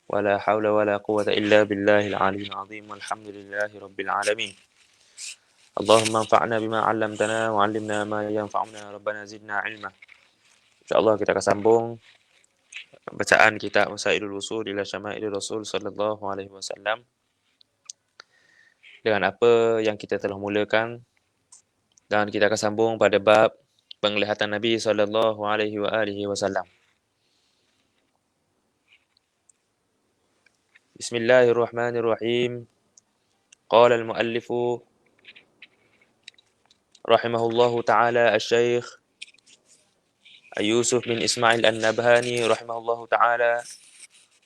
ولا حول ولا قوة إلا بالله العلي العظيم والحمد لله رب العالمين اللهم انفعنا بما علمتنا وعلمنا ما ينفعنا ربنا زدنا علما. InsyaAllah kita akan sambung bacaan kitab Masailul Wusul ila Syama'ilur Rasul sallallahu alaihi wasallam dengan apa yang kita telah mulakan, dan kita akan sambung pada bab penglihatan Nabi sallallahu alaihi wasallam. Bismillahirrahmanirrahim. Qala al-muallif rahimahullahu taala asy-syaikh Yusuf bin Ismail An-Nabhani rahimahullahu taala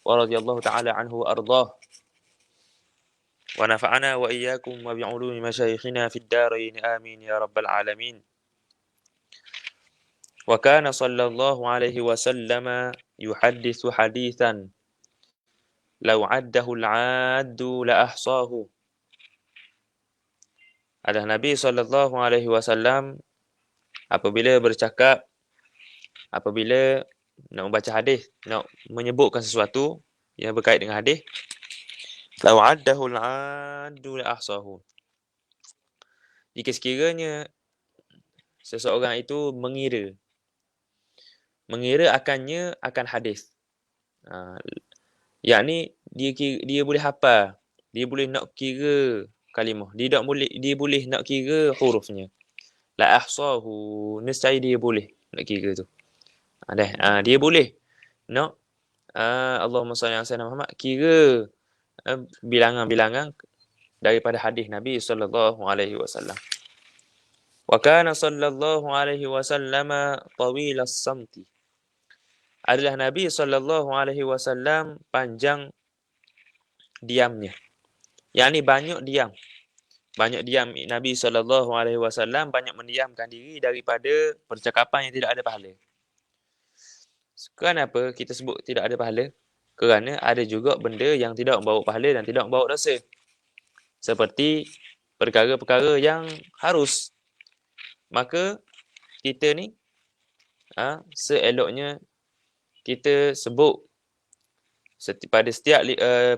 wa radhiyallahu taala anhu wa ardhah wa nafa'ana wa iyyakum wa bi'ulumi masyayikhina fid dharain amin ya rabbal alamin. Wa kana sallallahu alaihi wasallam yuhadditsu haditsan law 'addahu al-'addu la ahsahu. Adalah Nabi sallallahu alaihi wasallam apabila bercakap, apabila nak membaca hadis, nak menyebutkan sesuatu yang berkait dengan hadis, law 'addahu al-'addu la ahsahu. Jika sekiranya seseorang itu mengira akan hadis, yakni dia boleh hafal, dia boleh nak kira kalimah, dia boleh nak kira hurufnya. La ahsahu, nescaya dia boleh nak kira tu. Dia boleh nak Allahumma salli ala sayyidina Muhammad, kira bilangan-bilangan daripada hadis Nabi sallallahu alaihi wasallam. Wa kana sallallahu alaihi wasallam tawilas samti. Adalah Nabi sallallahu alaihi wasallam panjang diamnya. Yakni banyak diam. Banyak diam Nabi sallallahu alaihi wasallam, banyak mendiamkan diri daripada percakapan yang tidak ada pahala. Kenapa kita sebut tidak ada pahala? Kerana ada juga benda yang tidak membawa pahala dan tidak membawa dosa. Seperti perkara-perkara yang harus. Maka kita ni seeloknya kita sebut pada setiap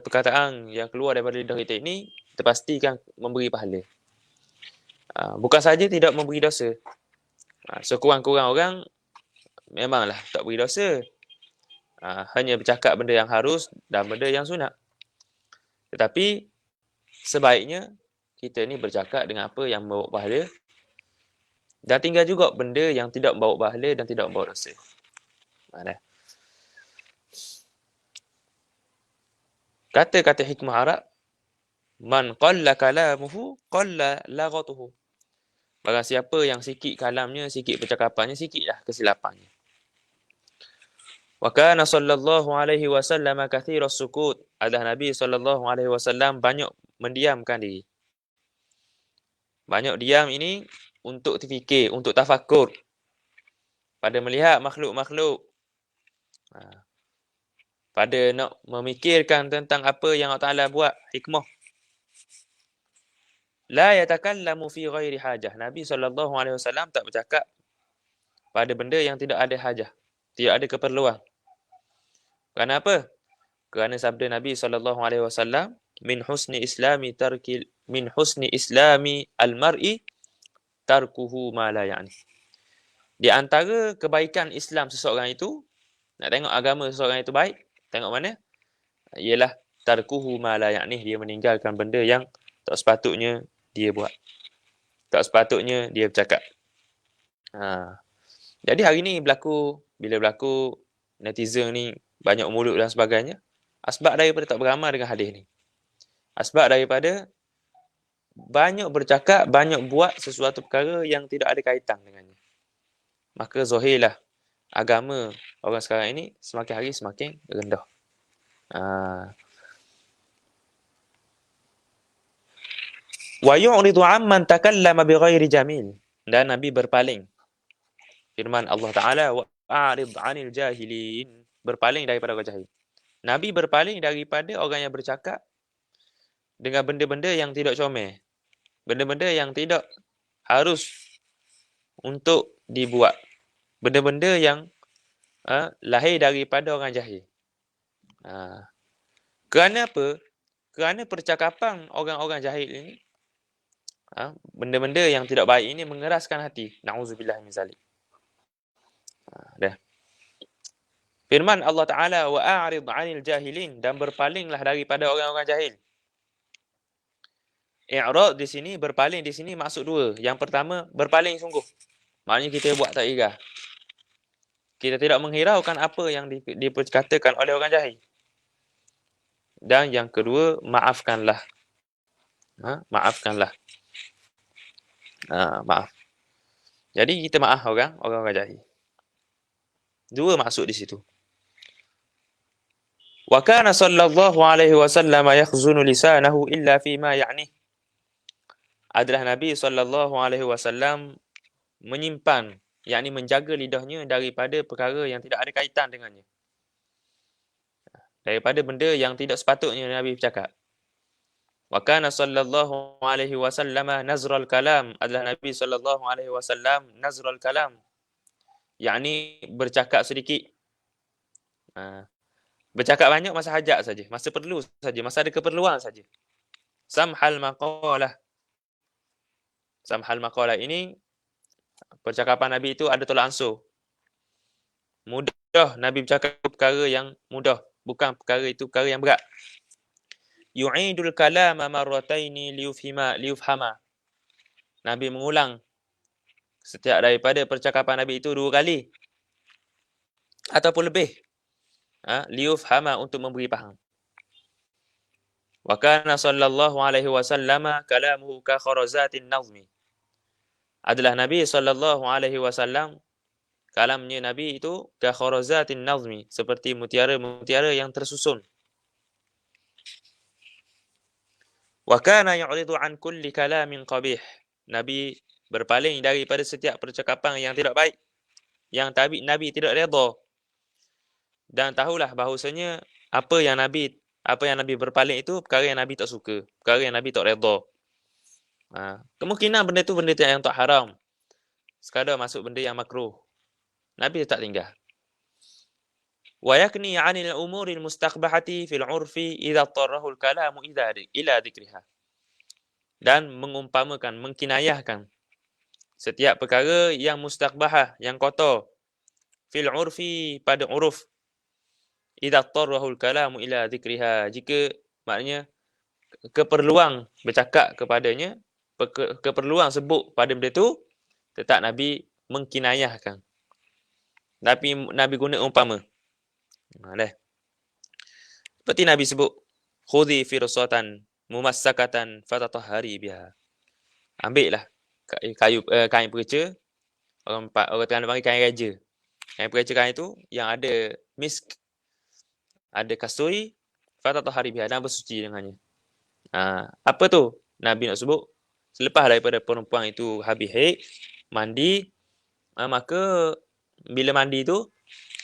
perkataan yang keluar daripada lidah kita ini, kita pastikan memberi pahala. Bukan saja tidak memberi dosa. Sekurang-kurang orang memanglah tak beri dosa. Hanya bercakap benda yang harus dan benda yang sunat. Tetapi sebaiknya kita ni bercakap dengan apa yang membawa pahala, dan tinggal juga benda yang tidak membawa pahala dan tidak membawa dosa. Kata-kata hikmah Arab, man qalla kalamuhu qalla laghatuhu. Barang siapa yang sikit kalamnya, sikit percakapannya, sikitlah kesilapannya. Wa kana sallallahu alaihi wasallam kathiras sukut. Adalah Nabi sallallahu alaihi wasallam banyak mendiamkan diri. Banyak diam ini untuk terfikir, untuk tafakur, pada melihat makhluk-makhluk, pada nak memikirkan tentang apa yang Allah Ta'ala buat, hikmah. La yatakallamu fi ghairi hajah. Nabi SAW tak bercakap pada benda yang tidak ada hajah, tidak ada keperluan. Kerana apa? Kerana sabda Nabi SAW, min husni islami al-mar'i tarkuhu ma la ya'ni. Di antara kebaikan Islam seseorang itu, nak tengok agama seseorang itu baik, tengok mana? Ialah tarkuhu ma la ya'ni, dia meninggalkan benda yang tak sepatutnya dia buat, tak sepatutnya dia bercakap. Jadi hari ni bila berlaku netizen ni banyak mulut dan sebagainya, asbab daripada tak beramal dengan hadis ni. Asbab daripada banyak bercakap, banyak buat sesuatu perkara yang tidak ada kaitan dengannya. Maka zahirlah agama orang sekarang ini semakin hari semakin rendah. Wa yu'ridu 'amman takallama bighairi jamil. Dan Nabi berpaling. Firman Allah Ta'ala, wa'arid 'anil jahilin. Berpaling daripada orang jahil. Nabi berpaling daripada orang yang bercakap dengan benda-benda yang tidak comel. Benda-benda yang tidak harus untuk dibuat. Benda-benda yang lahir daripada orang jahil. Kerana apa? Kerana percakapan orang-orang jahil ini, benda-benda yang tidak baik ini mengeraskan hati. Na'udzubillah min zalik. Dah. Firman Allah Ta'ala, wa'a'rid 'anil jahilin, dan berpalinglah daripada orang-orang jahil. I'rad di sini, berpaling di sini maksud dua. Yang pertama, berpaling sungguh. Maknanya kita buat tak irah. Kita tidak menghiraukan apa yang diperkatakan oleh orang jahil. Dan yang kedua, maafkanlah. Maafkanlah. Maaf. Jadi kita maaf orang jahil. Dua maksud di situ. Wa kana sallallahu alaihi wasallam yakhzunu lisanahu illa fi ma ya'ni. Adalah Nabi sallallahu alaihi wasallam menyimpan, yakni menjaga lidahnya daripada perkara yang tidak ada kaitan dengannya. Daripada benda yang tidak sepatutnya Nabi bercakap. Wa kana sallallahu alaihi wasallam nazral kalam. Adalah Nabi sallallahu alaihi wasallam nazral kalam, yakni bercakap sedikit. Bercakap banyak masa hajat saja, masa perlu saja, masa ada keperluan saja. Samhal maqalah. Samhal maqalah ini, percakapan Nabi itu ada tolak ansur. Mudah Nabi bercakap perkara yang mudah, bukan perkara itu perkara yang berat. Yu'idul kalama marrataini liyufhama. Nabi mengulang setiap daripada percakapan Nabi itu 2 kali ataupun lebih. Liyufhama, untuk memberi faham. Wa kana sallallahu alaihi wasallam kalamuhu ka kharazatin nazmi. Adalah Nabi sallallahu alaihi wasallam, kalamnya Nabi itu ka kharazatin nazmi, seperti mutiara-mutiara yang tersusun. Wa kana yu'ridu an kulli kalamin qabih. Nabi berpaling daripada setiap percakapan yang tidak baik, yang Nabi tidak redha. Dan tahulah bahawasanya apa yang Nabi berpaling itu perkara yang Nabi tak suka, perkara yang Nabi tak redha. Kemungkinan benda itu benda yang tak haram, sekadar masuk benda yang makruh, Nabi tak tinggal. Wa yakni 'anil umuril mustaqbahati fil 'urfi idza tarrahu al-kalamu ila dhikriha. Dan mengumpamakan, mengkinayahkan setiap perkara yang mustaqbahah, yang kotor, fil 'urfi, pada uruf, idza tarrahu al-kalamu ila dhikriha, jika maknanya keperluan bercakap kepadanya, keperluan sebut pada benda itu, tetap Nabi mengkinayahkan. Nabi guna umpama. Seperti Nabi sebut, khudhi firsatan mumassakatan fatatahhari biha. Ambillah kain perica, orang Terengganu panggil kain raja. Kain perica kain itu yang ada misk, ada kasturi, fatatahhari biha, dan bersuci dengannya. Apa tu Nabi nak sebut? Selepas daripada perempuan itu habis haid, mandi, maka bila mandi tu,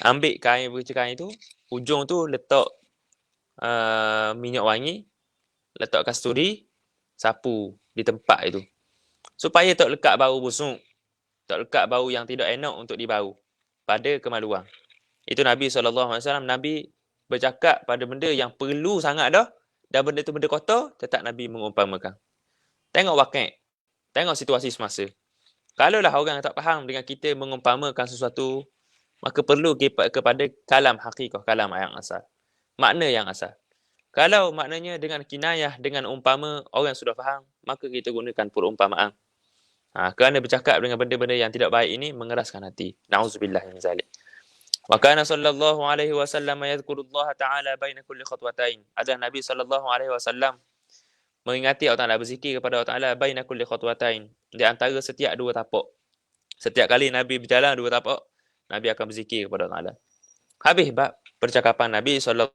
ambil kain perica kain itu, ujung tu letak minyak wangi, letak kasturi, sapu di tempat itu, supaya tak lekat bau busuk, tak lekat bau yang tidak enak untuk dibau pada kemaluan. Itu Nabi SAW. Nabi bercakap pada benda yang perlu sangat dah, dan benda itu benda kotor, tetap Nabi mengumpamakan. Tengok wakil, tengok situasi semasa. Kalaulah orang yang tak faham dengan kita mengumpamakan sesuatu, maka perlu kepada kalam hakikah, kalam yang asal, makna yang asal. Kalau maknanya dengan kinayah, dengan umpama, orang sudah faham, maka kita gunakan perumpamaan. Kerana bercakap dengan benda-benda yang tidak baik ini mengeraskan hati. Na'udzubillah min zalik. Wa kana sallallahu alaihi wasallam yadhkurullah ta'ala baina kulli khatwatain. Ada Nabi sallallahu alaihi wasallam mengingati Allah Ta'ala, berzikir kepada Allah Ta'ala baina kulli khatwatain, di antara setiap 2 tapak. Setiap kali Nabi berjalan 2 tapak, Nabi akan berzikir kepada Allah Ta'ala. Habis bab percakapan Nabi sallallahu.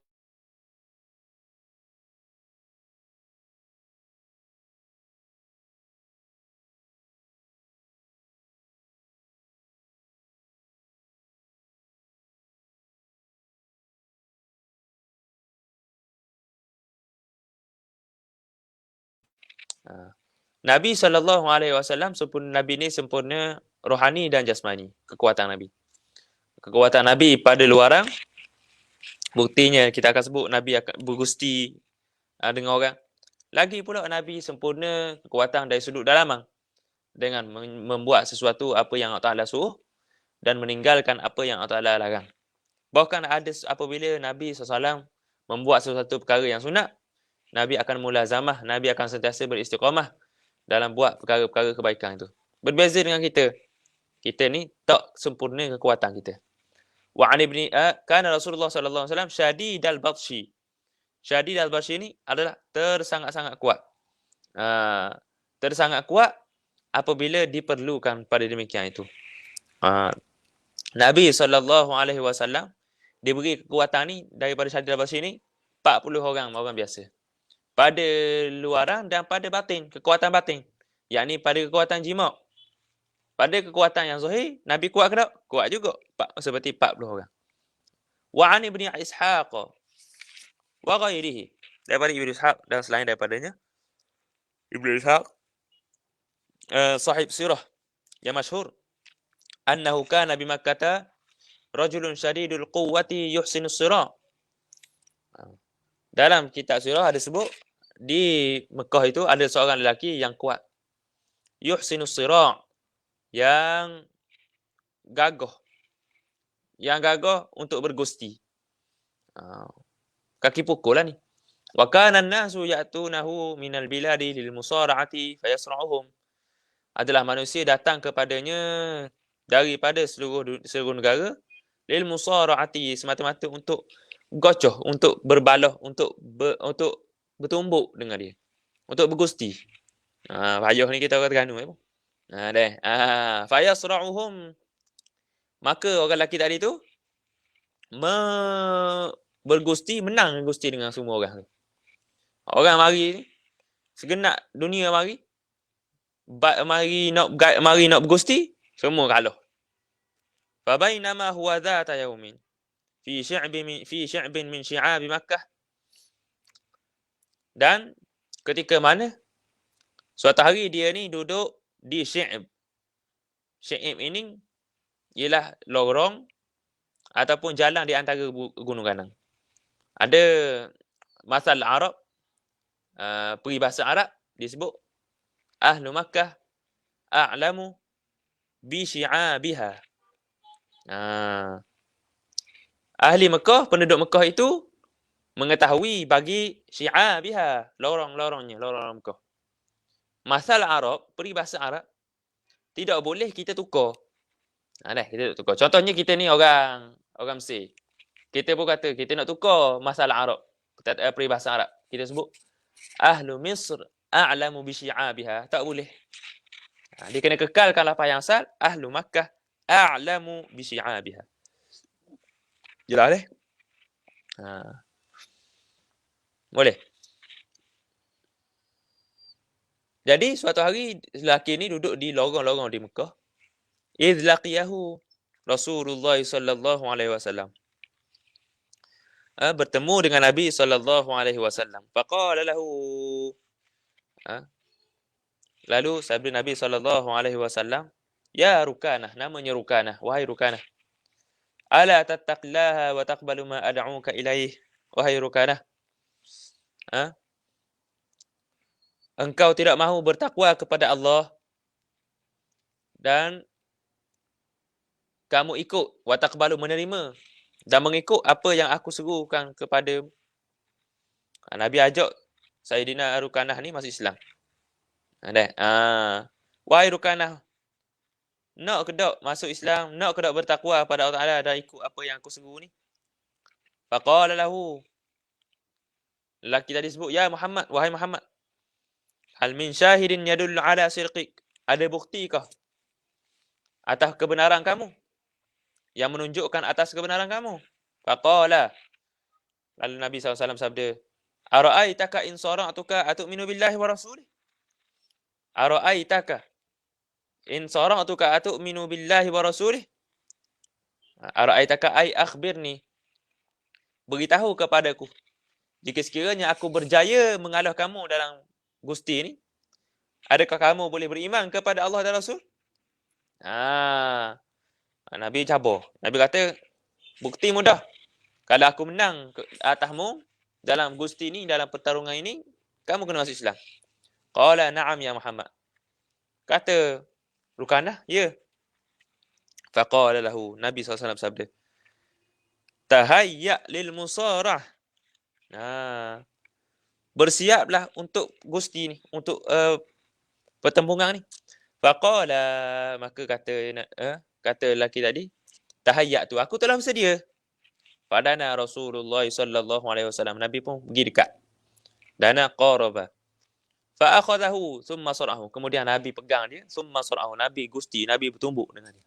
Nabi SAW sempurna. Nabi ni sempurna rohani dan jasmani, kekuatan Nabi. Kekuatan Nabi pada luaran Buktinya kita akan sebut Nabi akan bergusti dengan orang. Lagi pula Nabi sempurna kekuatan dari sudut dalaman dengan membuat sesuatu apa yang Allah Ta'ala suruh dan meninggalkan apa yang Allah Ta'ala larang. Bahkan ada apabila Nabi SAW membuat sesuatu perkara yang sunat, Nabi akan mulazamah, Nabi akan sentiasa beristiqamah dalam buat perkara-perkara kebaikan itu. Berbeza dengan kita. Kita ni tak sempurna kekuatan kita. Wa an ibni kana Rasulullah sallallahu alaihi wasallam syadidal batshi. Syadidal batshi ni adalah tersangat-sangat kuat. Tersangat kuat apabila diperlukan pada demikian itu. Nabi sallallahu alaihi wasallam diberi kekuatan ni daripada syadidal batshi ni 40 orang biasa. Pada luaran dan pada batin, kekuatan batin. Yakni pada kekuatan jima'. Pada kekuatan yang zahir, Nabi kuat ke tak? Kuat juga. Seperti 40 orang. Wa an ibni Ishaq wa ghairihi. Daripada Ibnu Ishaq dan selain daripadanya. Ibnu Ishaq sahib sirah yang masyhur. Annahu kana bi Makkah rajulun syadidul quwwati yuhsinus sirah. Dalam kitab sirah ada sebut di Mekah itu ada seorang lelaki yang kuat. Yuhsinus sirah, yang gagah. Yang gagah untuk bergusti. Kaki pukul lah ni. Wa kana an-nasu ya'tunahu minal biladi lil musara'ati fayasra'uhum. Adalah manusia datang kepadanya daripada seluruh negara lil musara'ati, semata-mata untuk gocoh, untuk berbalah, untuk bertumbuk dengan dia. Untuk bergusti. Payah ni kita orang Terengganu eh. Fayasra'uhum. Maka orang lelaki tadi tu bergusti, menang gusti dengan semua orang tu. Orang mari ni, segenap dunia mari nak bergusti, semua kalah. Fa bainama huwa dhata yawmin fi sy'bin min syi'ab Makkah. Dan ketika mana suatu hari dia ni duduk di Syi'b. Syi'b ini ialah lorong ataupun jalan di antara gunung ganang. Ada masal Arab, peribahasa Arab disebut Ahlu Makkah a'lamu bi syi'abiha. Ahli Mekah, penduduk Mekah itu mengetahui bagi syi'abiha, lorong-lorongnya, lorong Mekah. Masal Arab, peribahasa Arab, tidak boleh kita tukar. Kita tukar. Contohnya kita ni orang Mesir. Kita pun kata kita nak tukar masalah Arab. Peribahasa Arab. Kita sebut Ahlu Misr a'lamu bi syi'abiha. Tak boleh. Dia kena kekalkan lafaz yang asal. Ahlu Makkah a'lamu bi syi'abiha. Jelas deh? Boleh. Jadi suatu hari lelaki ni duduk di lorong-lorong di Mekah. Idh laqiyahu Rasulullah sallallahu alaihi wasallam. Bertemu dengan Nabi sallallahu alaihi wasallam. Faqala lahu. Lalu sabda Nabi sallallahu alaihi wasallam, ya Rukanah, namanya Rukanah, wahai Rukanah. Ala tattaqillaha wa taqbalu ma ad'uka ilaih, wahai Rukanah. Engkau tidak mahu bertakwa kepada Allah dan kamu ikut, wa taqbalu, menerima dan mengikut apa yang aku serukan kepada. Nabi ajak Sayyidina Rukanah ni masuk Islam. Wahai Rukanah, nak ke tak masuk Islam, nak ke tak bertakwa pada Allah Ta'ala dan ikut apa yang aku seru ni? Faqala lahu, lelaki tadi sebut, ya Muhammad, wahai Muhammad, hal min syahidin yadullu ala sirqik, ada buktikah atas kebenaran kamu, yang menunjukkan atas kebenaran kamu? Faqala, lalu Nabi SAW sabda, ara'aitaka in sara'tuka atu'minu billahi wa rasulih. Ara'aitaka in sara'tuka atu'minu billahi wa rasulih. Ara'aitaka ay akhbirni, beritahu kepadaku, jika sekiranya aku berjaya mengalah kamu dalam gusti ni, adakah kamu boleh beriman kepada Allah dan Rasul? Nabi cabar. Nabi kata, bukti mudah. Kalau aku menang atasmu dalam gusti ni, dalam pertarungan ini, kamu kena masuk Islam. Qala na'am ya Muhammad. Kata Rukanah, ya. Faqala lahu, Nabi SAW sabda, tahayya lil musarah. Bersiaplah untuk gusti ni, untuk pertembungan ni. Faqala, maka kata lelaki tadi, tahayya tu, aku telah bersedia. Padana Rasulullah sallallahu alaihi wasallam, Nabi pun pergi dekat. Dana qaraba. Fa akhadahu thumma sarahu. Kemudian Nabi pegang dia, thumma sarahu. Nabi gusti, Nabi bertumbuk dengan dia.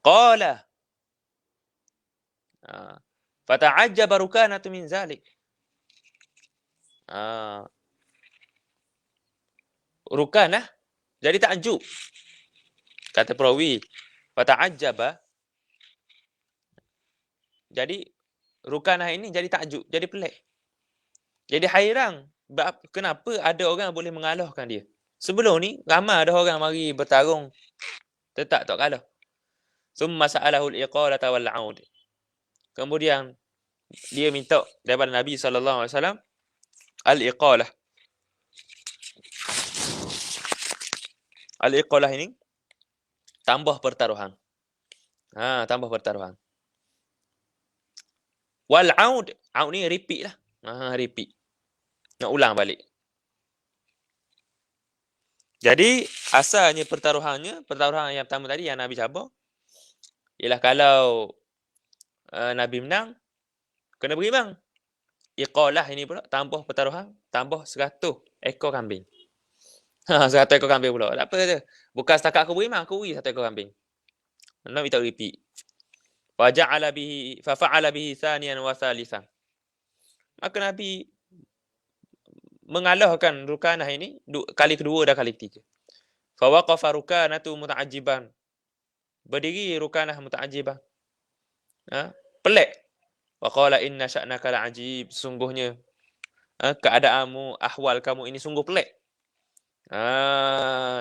Qala. Fata'ajjaba Rukanatu min zalik. Rukanah jadi takjub. Kata perawi, fata'ajjaba. Jadi Rukanah ini jadi takjub, jadi pelik. Jadi hairan, kenapa ada orang boleh mengalahkan dia. Sebelum ni ramai ada orang mari bertarung tetap tak kalah. Summa sa'alahu al-iqalata wal 'aud. Kemudian dia minta daripada Nabi sallallahu alaihi wasallam al-iqalah. Al-iqalah ini tambah pertaruhan. Tambah pertaruhan. Wal 'aud, 'aud ni repeat lah. Repeat. Nak ulang balik. Jadi asalnya pertaruhan yang pertama tadi yang Nabi cabar ialah kalau Nabi menang kena berimbang. Iqalah ini pula tambah pertaruhan, tambah 100 ekor kambing. 100 ekor kambing pula. Tak apa je. Bukan setakat aku berimbang, aku beri 1 ekor kambing. Nabi tak repeat. Fa fa'ala bihi thaniyan wa thalithan. Maka Nabi mengalahkan Rukanah ini kali kedua dan kali ketiga. Fa waqafa Rukanatu muta'ajjiban. Berdiri Rukanah muta'ajjiban. Pelik. Wa qala inna sya'naka la'ajib. Sungguhnya keadaanmu, ahwal kamu ini sungguh pelik.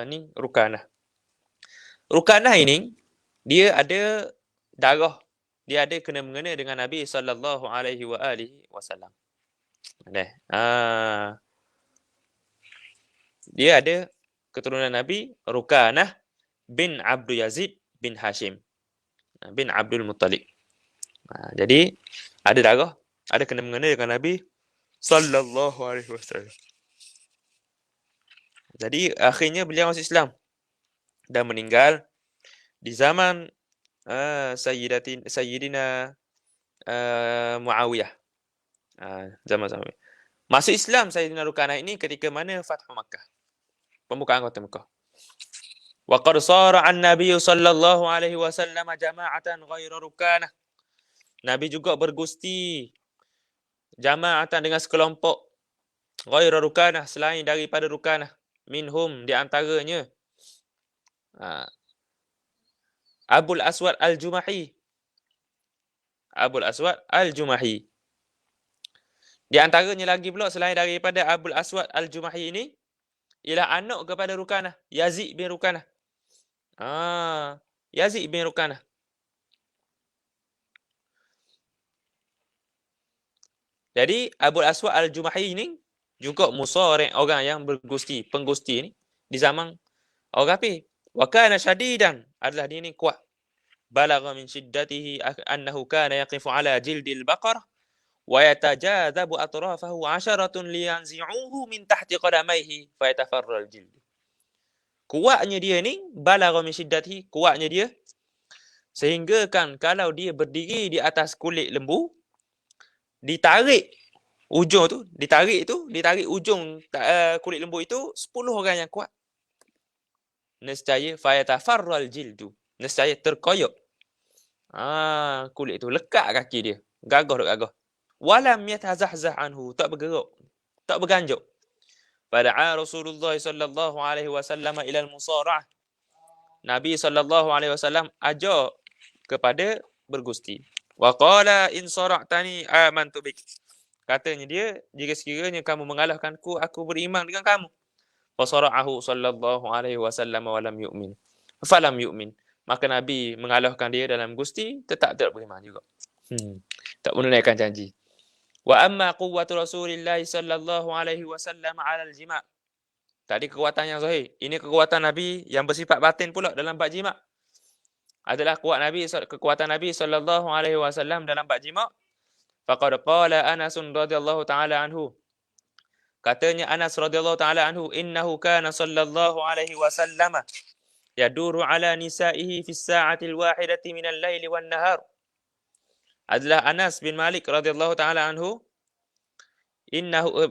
Ni Rukanah. Rukanah ini dia ada darah, dia ada kena-mengena dengan Nabi sallallahu alaihi wasallam. Dia ada keturunan Nabi, Rukanah bin Abdul Yazid bin Hashim bin Abdul Muttalib. Jadi ada darah, ada kena-mengena dengan Nabi sallallahu alaihi wasallam. Jadi akhirnya beliau masuk Islam dan meninggal di zaman Sayyidina Muawiyah. Zaman Muawiyah. Masuk Islam Sayyidina Rukanah ini ketika mana Fathu Makkah. Pembukaan kota Mekah. Wa qad sara an-nabiy sallallahu alaihi wasallam jama'atan ghaira Rukanah. Nabi juga bergusti jama'atan dengan sekelompok ghaira Rukanah, selain daripada Rukanah. Minhum, di antaranya Abul Aswad Al-Jumahi. Abul Aswad Al-Jumahi. Di antaranya lagi pula selain daripada Abul Aswad Al-Jumahi ini ialah anak kepada Rukanah, Yazid bin Rukanah. Yazid bin Rukanah. Jadi Abul Aswad Al-Jumahi ini juga musarih, orang yang bergusti, penggusti ni di zaman orang kafir. Wa kana syadidan, adalah dia ni kuat. Balagha min shiddatihi annahu kana yaqifu ala jildil baqarah wa yatajadhabu atrafahu 'asharatun liyanzi'uhu min tahti qadamayhi fa yatafarra al-jild. Kuatnya dia ni, balagha min shiddatihi, kuatnya dia sehingga kan kalau dia berdiri di atas kulit lembu, ditarik ujung kulit lembu itu 10 orang yang kuat. Nescaya fa yatafarra al-jildu, nescaya terkoyak. Kulit itu lekat kaki dia, gagah. Walam yatazahzah anhu, tak bergerak, tak berganjak. Fada'a Rasulullah sallallahu alaihi wasallam ila al-musara'ah. Nabi sallallahu alaihi wasallam ajak kepada bergusti. Wa qala in sara'tani amantu bik. Katanya dia, jika sekiranya kamu mengalahkanku, aku beriman dengan kamu. Fasara'ahu sallallahu alaihi wasallam wa lam yu'min. Falam yu'min. Maka Nabi mengalahkan dia dalam gusti, tetap tidak beriman juga. Tak menunaikan janji. Wa amma quwwatu Rasulillah sallallahu alaihi wasallam 'ala al-jima'. Tadi kekuatan yang zahir. Ini kekuatan Nabi yang bersifat batin pula dalam bab jima'. Adalah kekuatan Nabi sallallahu alaihi wasallam dalam bab jima'. Faqad qala Anas radhiyallahu ta'ala anhu. Katanya Anas radhiyallahu ta'ala anhu, innahu kana sallallahu alaihi wasallam yaduru ala nisa'ihi fi as-sa'ati al-wahidati min al-laili wan-nahar. Adalah Anas bin Malik radhiyallahu ta'ala anhu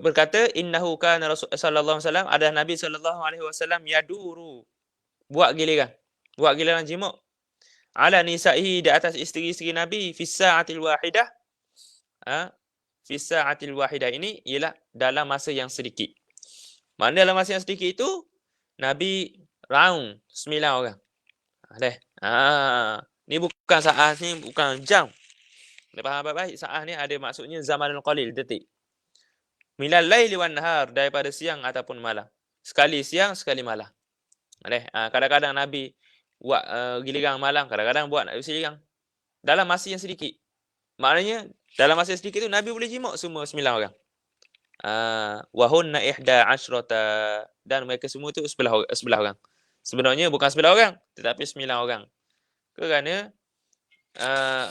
berkata innahu kana Rasul sallallahu alaihi wasallam, adalah Nabi sallallahu alaihi wasallam yaduru, buat giliran jima' ala nisa'ihi, di atas isteri-isteri Nabi fi as-sa'atil wahidah, fi as-sa'atil wahidah ini ialah dalam masa yang sedikit. Mana dalam masa yang sedikit itu Nabi round 9 orang. Ni bukan saat, ni bukan jam. Faham baik-baik, saat ni ada maksudnya zamanul qalil, detik. Minal laili wan nahar, daripada siang ataupun malam. Sekali siang, sekali malam. Kadang-kadang Nabi buat giliran malam, kadang-kadang buat siang. Dalam masa yang sedikit. Maknanya dalam masa sedikit tu Nabi boleh jima' semua 9 orang. Wa hunna 11, dan mereka semua tu 11 orang. Sebenarnya bukan 9 orang, tetapi 9 orang. Kerana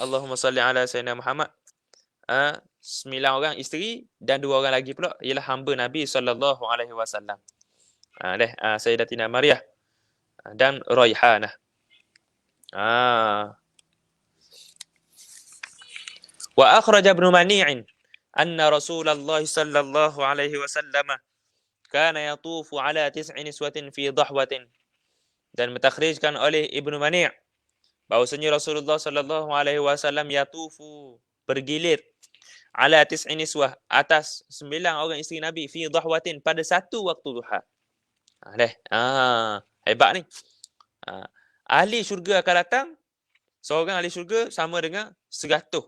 Allahumma salli ala sayyidina Muhammad. 9 orang isteri dan 2 orang lagi pula ialah hamba Nabi sallallahu alaihi wasallam. Sayyidatina Maryah dan Raihanah. Wa akhraja Ibnu Mani'in anna Rasulullah sallallahu alaihi wasallam kana yatufu ala 9 niswatin fi dhahwatin. Dan mentakhrijkan oleh Ibnu Mani' bahawasanya Rasulullah sallallahu alaihi wasallam yatufu, bergilir, ala 9 niswah, atas 9 orang isteri Nabi, fi dhahwatin, pada satu waktu duha. Hebat ni. Ahli syurga akan datang, seorang ahli syurga sama dengan 100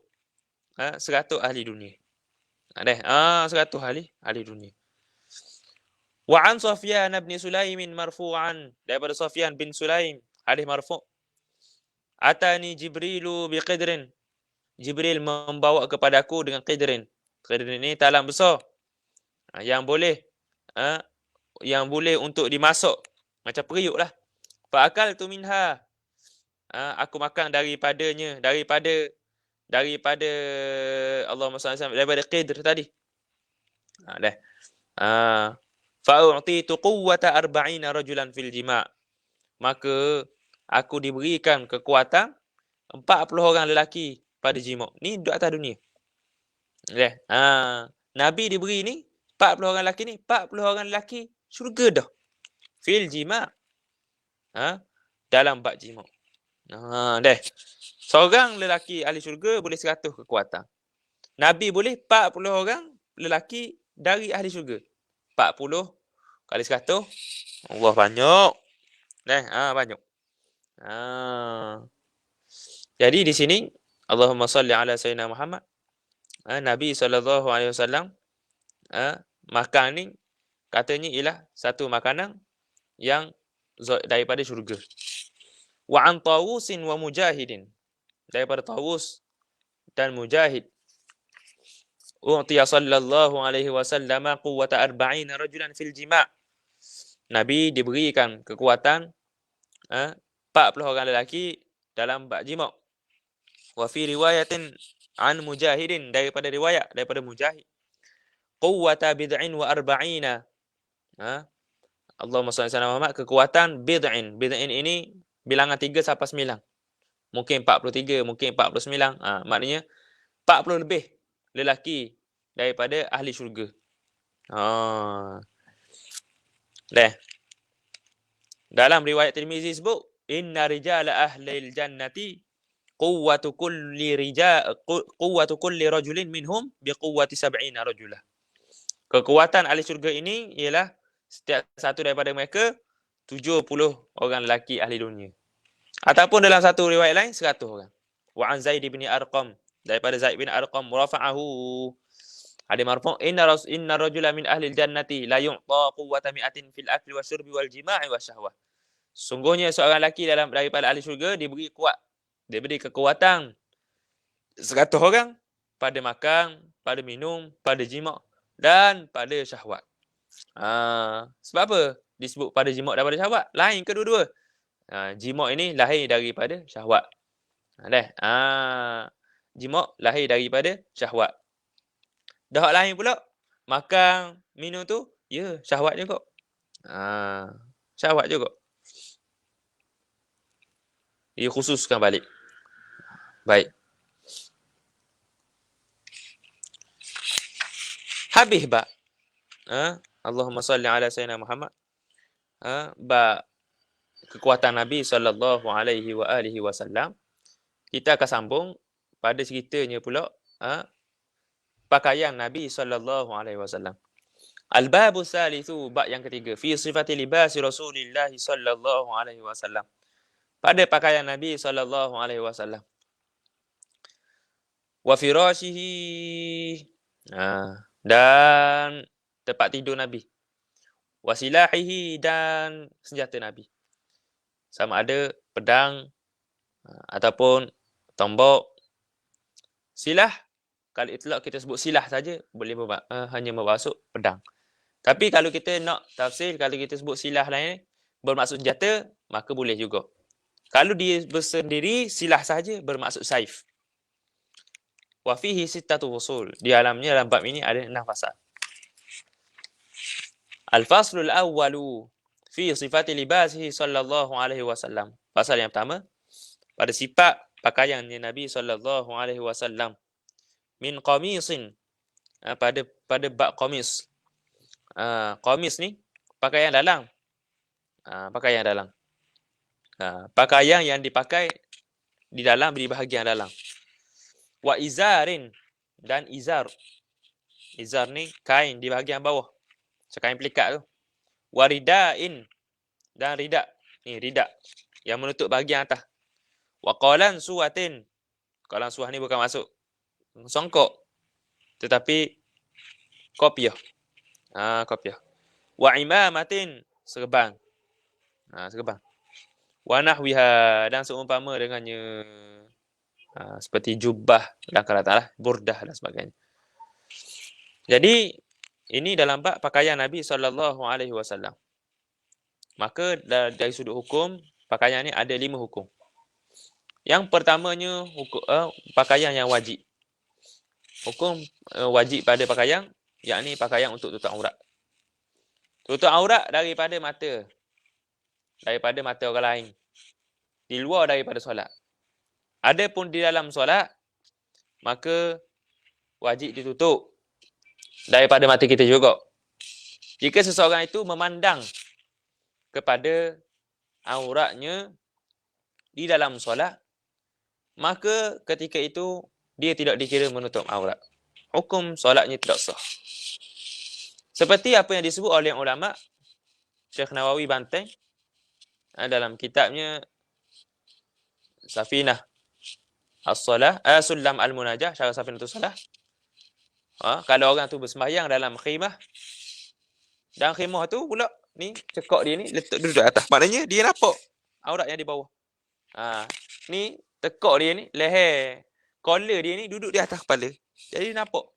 ahli dunia. 100 ahli dunia. Wa an Sufyan bin Sulaim marfu'an, daripada Sufyan bin Sulaim, hadis marfu'. Atani Jibrilu biqidrin, Jibril membawa kepadaku dengan qidrin. Qidrin ini talam besar yang boleh untuk dimasak, macam periuk lah. Fa akaltu minha, aku makan daripada Allahumma salli alaihi wasallam, daripada qidr tadi. Fa u'titu quwwata 40 rajulan fil jima', maka aku diberikan kekuatan 40 orang lelaki pada jima'. Ni duduk atas dunia. Nabi diberi ni 40 orang lelaki ni, 40 orang lelaki syurga dah. Fil jima'. Dalam bab jima'. Seorang lelaki ahli syurga boleh 100 kekuatan. Nabi boleh 40 orang lelaki dari ahli syurga. 40 kali 100. Allah, banyak. Banyak. Jadi di sini Allahumma salli ala sayyidina Muhammad. Nabi sallallahu alaihi wasallam makan ni katanya ialah satu makanan yang daripada syurga. Wa an Tawusin wa Mujahidin, daripada Tawus dan Mujahid. U'tiya sallallahu alaihi wasallam quwwata 40 rajulan fil jima'. Nabi diberikan kekuatan 40 orang lelaki dalam bab jima'. Wa fi riwayatin an Mujahidin, daripada Mujahid, quwwata bid'in wa arba'ina. Allahumma salli ala Muhammad, kekuatan bid'in. Bid'in ini bilangan 3 sampai 9. Mungkin 43, mungkin 49. Maknanya 40 lebih lelaki daripada ahli syurga. Dalam riwayat Tirmizi sebut, inna rijala ahlil jannati quwwatu kulli rajulin minhum biquwwati 70 rajulah. Kekuatan ahli syurga ini ialah setiap satu daripada mereka 70 orang lelaki ahli dunia. Ataupun dalam satu riwayat lain 100 orang. Wa an Zaid bin Arqam, daripada Zaid bin Arqam, rafa'ahu, ada marfu', inna rajula min ahli jannati la yu'ta quwwata mi'atin fil akli wasyurbi wal jima'i wasyahwah. Sungguhnya seorang lelaki daripada ahli syurga diberi kekuatan 100 orang pada makan, pada minum, pada jima' dan pada syahwat. Sebab apa disebut pada jima' dan pada syahwat? Lain kedua-dua. Jima' ini lahir daripada syahwat. Jima' lahir daripada syahwat. Dah hak lain pula, makan, minum tu, ya, syahwat juga. Syahwat juga. Dia khususkan balik. Baik. Habis bab. Allahumma salli ala sayyidina Muhammad. Bab kekuatan Nabi sallallahu alaihi wa alihi wasallam. Kita akan sambung pada ceritanya pula pakaian Nabi sallallahu alaihi wasallam. Al-babu tsalitsu, bab yang ketiga, fi sifati libasi Rasulillah sallallahu alaihi wasallam. Pada pakaian Nabi sallallahu alaihi wasallam. Wa firashihi, dan tempat tidur Nabi. Wa silahihi, dan senjata Nabi. Sama ada pedang ataupun tombak. Silah, kalau itlak kita sebut silah saja, boleh hanya bermaksud pedang. Tapi kalau kita nak tafsir, kalau kita sebut silah lain bermaksud senjata, maka boleh juga. Kalau dia bersendiri, silah saja bermaksud saif. Wa fihi sittatu fusul. Di dalamnya, dalam bab ini ada 6 fasal. Al-faslul awwalu fi sifati libasihi sallallahu alaihi wasallam. Fasal yang pertama, pada sifat pakaiannya Nabi sallallahu alaihi wasallam. Min qamisin, pada bab qamis. Qamis ni pakaian dalam. Pakaian dalam. Pakaian yang dipakai di dalam, di bahagian dalam. Wa izarin, dan izar. Izar ni kain di bahagian bawah. Kain pelikat tu. Wa ridain, dan ridak. Ni ridak yang menutup bahagian atas. Wa qalan suwatin. Qalan suwah ni bukan masuk songkok, tetapi kopiah. Kopiah. Wa imamatin, serban. Serban. Wa nahwiha, dan seumpama dengannya. Seperti jubah dan katakanlah burdah dan sebagainya. Jadi ini dalam bab pakaian Nabi sallallahu alaihi wasallam. Maka dari sudut hukum, pakaian ni ada 5 hukum. Yang pertamanya pakaian yang wajib. Hukum wajib pada pakaian, yakni pakaian untuk tutup aurat. Tutup aurat daripada mata. Daripada mata orang lain. Di luar daripada solat. Adapun di dalam solat, maka wajib ditutup daripada mata kita juga. Jika seseorang itu memandang kepada auratnya di dalam solat, maka ketika itu dia tidak dikira menutup aurat. Hukum solatnya tidak sah. Seperti apa yang disebut oleh ulama, Syekh Nawawi Banteng dalam kitabnya Safinah As-Salah, Sulam Al-Munajah, Syarah Safinatus Salah. Kalau orang tu bersembahyang dalam khimah, dan khimah tu pula ni cekak dia ni letak duduk atas. Maknanya dia nampak aurat yang di bawah. Ni tekak dia ni, leher, collar dia ni duduk di atas kepala. Jadi nampak.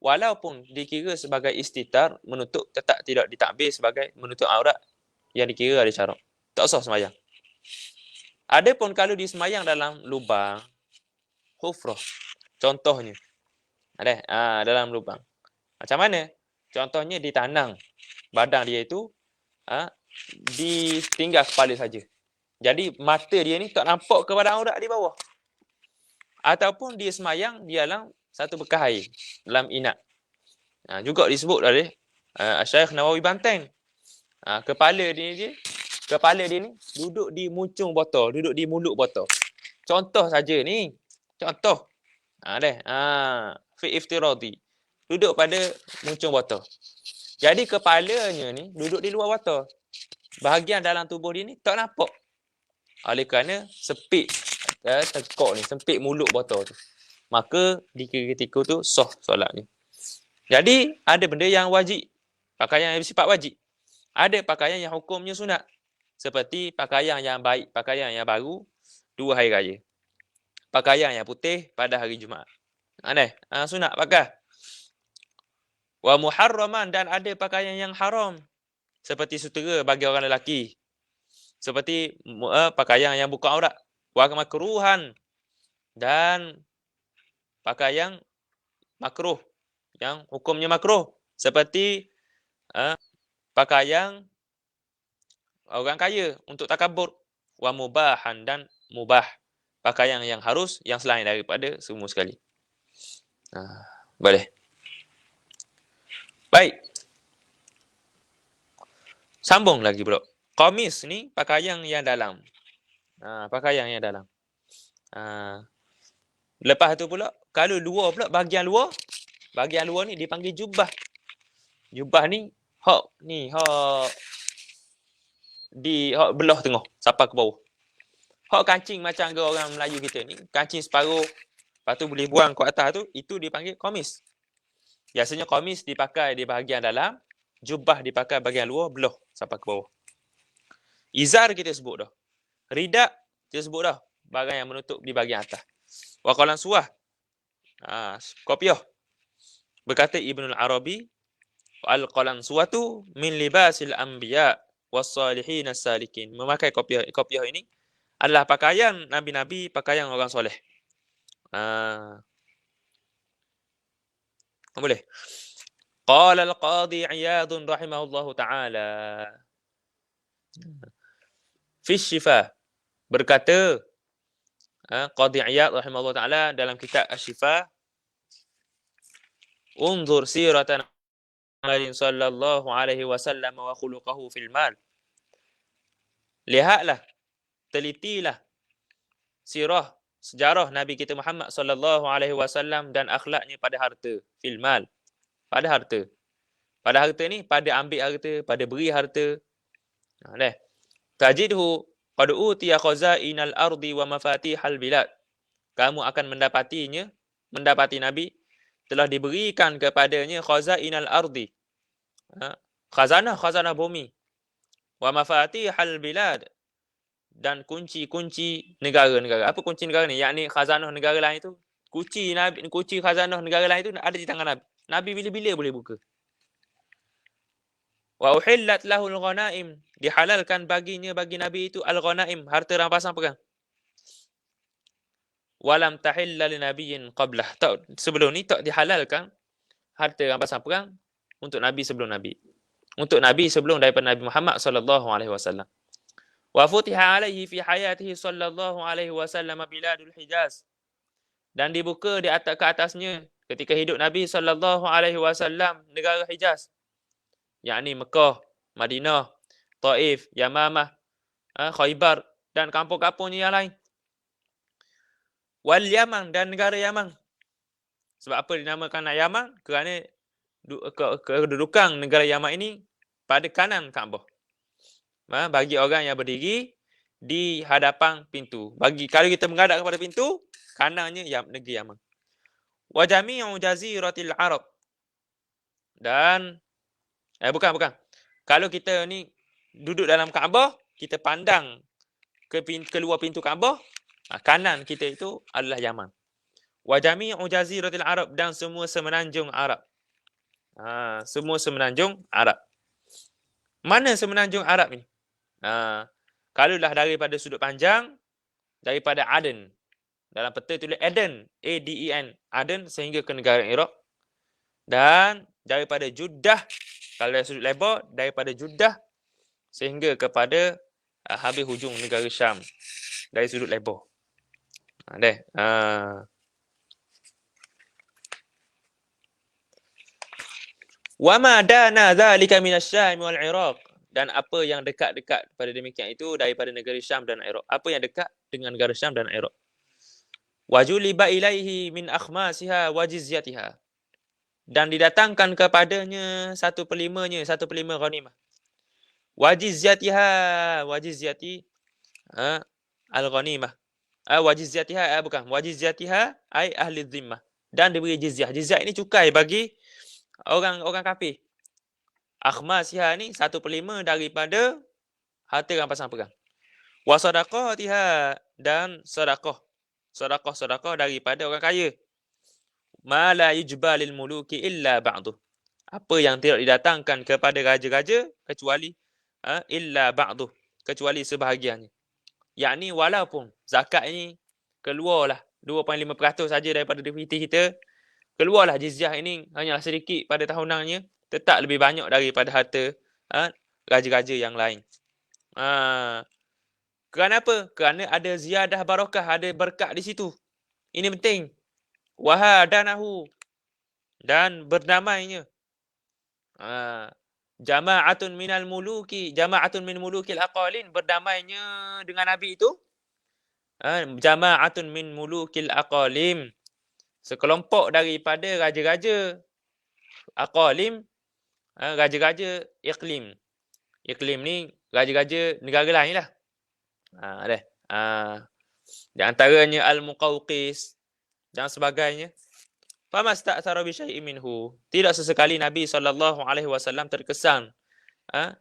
Walaupun dikira sebagai istitar, menutup, tetap tidak ditakbir sebagai menutup aurat yang dikira ada syarat. Tak usah sembahyang. Adapun kalau dia sembahyang dalam lubang, hufrah, contohnya. Dalam lubang. Macam mana? Contohnya ditanang badan dia itu ditinggal kepala saja. Jadi mata dia ni tak nampak kepada aurat di bawah. Ataupun dia semayang di dalam satu bekas air, dalam inat. Juga disebut oleh Syekh Nawawi Banteng. Kepala dia ni duduk di muncung botol, duduk di mulut botol. Contoh saja ni. Contoh. Fi iftiradi. Duduk pada muncung botol. Jadi kepalanya ni duduk di luar botol. Bahagian dalam tubuh dia ni tak nampak. Oleh kerana sempit tekak ni, sempit mulut botol tu. Maka di ketika tu sah solatnya. Jadi ada benda yang wajib. Pakaian yang bersifat wajib. Ada pakaian yang hukumnya sunat. Seperti pakaian yang baik, pakaian yang baru 2 hari raya. pakaian yang putih pada hari Jumaat. Sunat pakai. Wa muharraman, dan ada pakaian yang haram seperti sutera bagi orang lelaki. Seperti pakaian yang buka aurat. Wa makruhan, dan pakaian makruh yang hukumnya makruh seperti pakaian orang kaya untuk takabur. Wa mubahan, dan mubah, pakaian yang harus, yang selain daripada semua sekali. Boleh. Baik. Sambung lagi pula. Qamis ni pakaian yang dalam. Pakaian yang dalam. Lepas tu pula, kalau luar pula, bahagian luar ni dipanggil jubah. Jubah ni hak belah tengah sampai ke bawah. Hak kancing macam orang Melayu kita ni, kancing separuh, lepas tu boleh buang ke atas tu, itu dipanggil qamis. Biasanya qamis dipakai di bahagian dalam, jubah dipakai bahagian luar, belah sampai ke bawah. Izar kita sebut dah. Ridak kita sebut dah, barang yang menutup di bahagian atas. Wa qalan suah, kopiah. Berkata Ibnul Arabi, al-qalan suwatu min libasil anbiya was-salihin as-salikin. Memakai kopiah ini adalah pakaian nabi-nabi, pakaian orang soleh. Boleh. Qala al-Qadhi Iyad rahimahullahu taala fi Syifa, berkata Qadhi Iyad rahimahullahu taala dalam kitab Asy-Syifa, unzur siratan Muhammadin sallallahu alaihi wasallam wa khuluquhu fil mal. Lihatlah, telitilah sirah, sejarah Nabi kita Muhammad sallallahu alaihi wasallam dan akhlaknya pada harta, fil mal, pada harta. Pada harta ni, pada ambil harta, pada beri harta. Tajidhu qad utiya khazainal ardi wa mafatihal bilad. Kamu akan mendapati Nabi telah diberikan kepadanya khazainal ardi, khazanah bumi, wa mafatihal bilad, dan kunci-kunci negara-negara. Apa kunci negara ni? Yakni khazanah negara lain itu, kunci khazanah negara lain itu ada di tangan Nabi. Nabi bila-bila boleh buka. Wa uhillat lahul ghanaim, dihalalkan bagi Nabi itu al-ghanaim, harta rampasan perang. Walam tahilla li nabiyyin qablah, sebelum ni tak dihalalkan harta rampasan perang untuk Nabi sebelum Nabi. Untuk Nabi sebelum daripada Nabi Muhammad sallallahu alaihi wasallam. Wa futiha alaihi fi hayatihi sallallahu alaihi wasallam biladul Hijaz, dan dibuka ke atasnya ketika hidup Nabi sallallahu alaihi wasallam negara Hijaz, yakni Mekah, Madinah, Taif, Yamamah, Khaybar, dan kampung-kampungnya yang lain. Wal Yaman, dan negara Yaman. Sebab apa dinamakan Yaman? Kerana kedudukan negara Yaman ini pada kanan Kaabah. Bagi orang yang berdiri di hadapan pintu. Kalau kita menghadap kepada pintu, kanannya negeri Yaman. Wa jami'u jaziratil Arab. Dan bukan. Kalau kita ni duduk dalam Kaabah, kita pandang keluar pintu Kaabah, kanan kita itu adalah Yaman. Wa jami'u jaziratil Arab, dan semua semenanjung Arab. Semua semenanjung Arab. Mana semenanjung Arab ni? Kalaulah daripada sudut panjang, daripada Aden, dalam peta tulis Aden, A-D-E-N, Aden, sehingga ke negara Iraq. Dan daripada Jeddah, kalau dari sudut lebar, daripada Jeddah sehingga kepada habis hujung negara Syam dari sudut lebar. Wa ma dana zalika minasy-Syam wal Iraq, dan apa yang dekat-dekat pada demikian itu daripada negara Syam dan Iraq. Apa yang dekat dengan negara Syam dan Iraq. Wa juliba ilaihi min akhmasiha wa jizyatiha, dan didatangkan kepadanya 1/5 ghanimah. Wa jizyatiha, wa jizyati al-ghanimah. Wa jizyatiha bukan, wa jizyatiha ai ahli dhimmah, dan diberi jizyah. Jizyah ini cukai bagi orang kafir. Akhmasiha ni 1/5 daripada harta rampasan perang. Wa sadaqatiha, dan sedekah. sedekah-sedekah daripada orang kaya. Ma la yujba lil muluki illa ba'duh. Apa yang tidak didatangkan kepada raja-raja kecuali illa ba'duh, kecuali sebahagiannya. Yakni walaupun zakat ini keluarlah 2.5% saja daripada diviti kita, keluarlah jizyah ini hanyalah sedikit pada tahunannya, tetap lebih banyak daripada harta raja-raja yang lain. Kerana apa? Kerana ada ziyadah barakah, ada berkat di situ. Ini penting. Wahadanahu, dan berdamainya. Jama'atun minal muluki, jama'atun min mulukil aqalin, berdamainya dengan Nabi itu. Jama'atun min mulukil aqalim, sekelompok daripada raja-raja aqalim, raja-raja iklim. Iklim ni raja-raja negara lain lah. Di antaranya Al-Muqawqis dan sebagainya. Famasta'thara bi syai'in minhu. Tidak sesekali Nabi SAW terkesan